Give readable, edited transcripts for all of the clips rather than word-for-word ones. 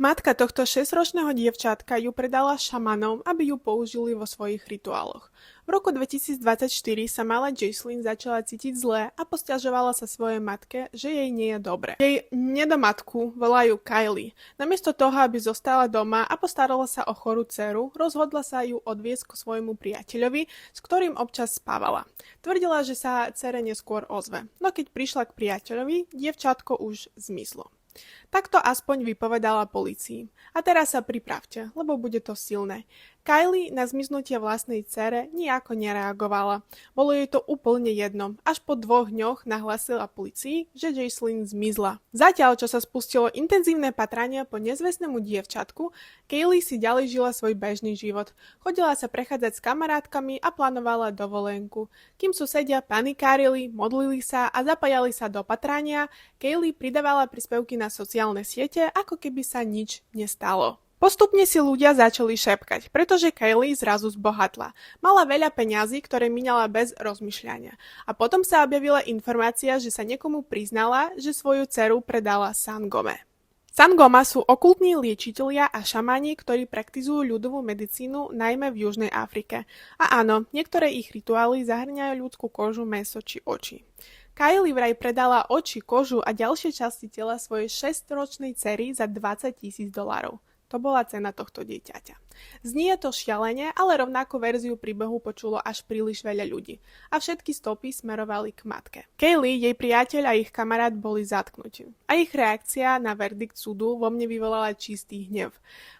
Matka tohto 6-ročného dievčatka ju predala šamanom, aby ju použili vo svojich rituáloch. V roku 2024 sa malá Jaislyn začala cítiť zle a posťažovala sa svojej matke, že jej nie je dobre. Jej nedomatku volajú Kylie. Namiesto toho, aby zostala doma a postarala sa o chorú dceru, rozhodla sa ju odviesť k svojmu priateľovi, s ktorým občas spávala. Tvrdila, že sa dcere neskôr ozve. No keď prišla k priateľovi, dievčatko už zmizlo. Takto aspoň vypovedala polícii. A teraz sa pripravte, lebo bude to silné. Kylie na zmiznutie vlastnej dcere nijako nereagovala. Bolo jej to úplne jedno. Až po 2 dňoch nahlásila polícii, že Jaislyn zmizla. Zatiaľ, čo sa spustilo intenzívne patranie po nezvestnému dievčatku, Kylie si ďalej žila svoj bežný život. Chodila sa prechádzať s kamarátkami a plánovala dovolenku. Kým susedia panikárili, modlili sa a zapájali sa do patrania, Kylie pridávala príspevky na sociálne siete, ako keby sa nič nestalo. Postupne si ľudia začali šepkať, pretože Kylie zrazu zbohatla. Mala veľa peňazí, ktoré míňala bez rozmýšľania. A potom sa objavila informácia, že sa niekomu priznala, že svoju dceru predala Sangome. Sangoma sú okultní liečitelia a šamani, ktorí praktizujú ľudovú medicínu najmä v Južnej Afrike. A áno, niektoré ich rituály zahŕňajú ľudskú kožu, mäso či oči. Kylie vraj predala oči, kožu a ďalšie časti tela svojej 6-ročnej dcery za $20,000. To bola cena tohto dieťaťa. Znie to šialene, ale rovnakú verziu príbehu počulo až príliš veľa ľudí. A všetky stopy smerovali k matke. Kylie, jej priateľ a ich kamarát boli zatknutí. A ich reakcia na verdikt súdu vo mne vyvolala čistý hnev.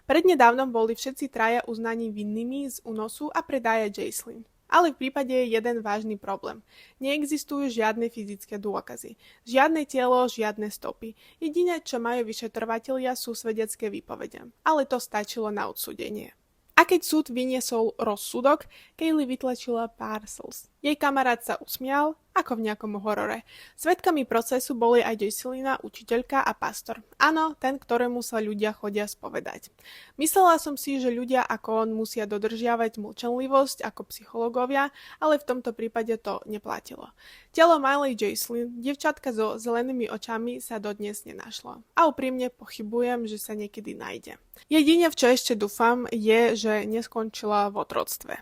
Prednedávnom boli všetci traja uznaní vinnými z únosu a predaja Jaislyn. Ale v prípade je jeden vážny problém. Neexistujú žiadne fyzické dôkazy. Žiadne telo, žiadne stopy. Jediné, čo majú vyšetrovatelia, sú svedecké výpovede. Ale to stačilo na odsúdenie. A keď súd vyniesol rozsudok, Kylie vytlačila pár slz. Jej kamarát sa usmial, ako v nejakom horore. Svedkami procesu boli aj Jaislynina učiteľka a pastor. Áno, ten, ktorému sa ľudia chodia spovedať. Myslela som si, že ľudia ako on musia dodržiavať mlčanlivosť ako psychológovia, ale v tomto prípade to neplatilo. Telo malej Jaislyn, dievčatka so zelenými očami, sa dodnes nenašlo. A úprimne pochybujem, že sa niekedy nájde. Jedine, v čo ešte dúfam, je, že neskončila v otroctve.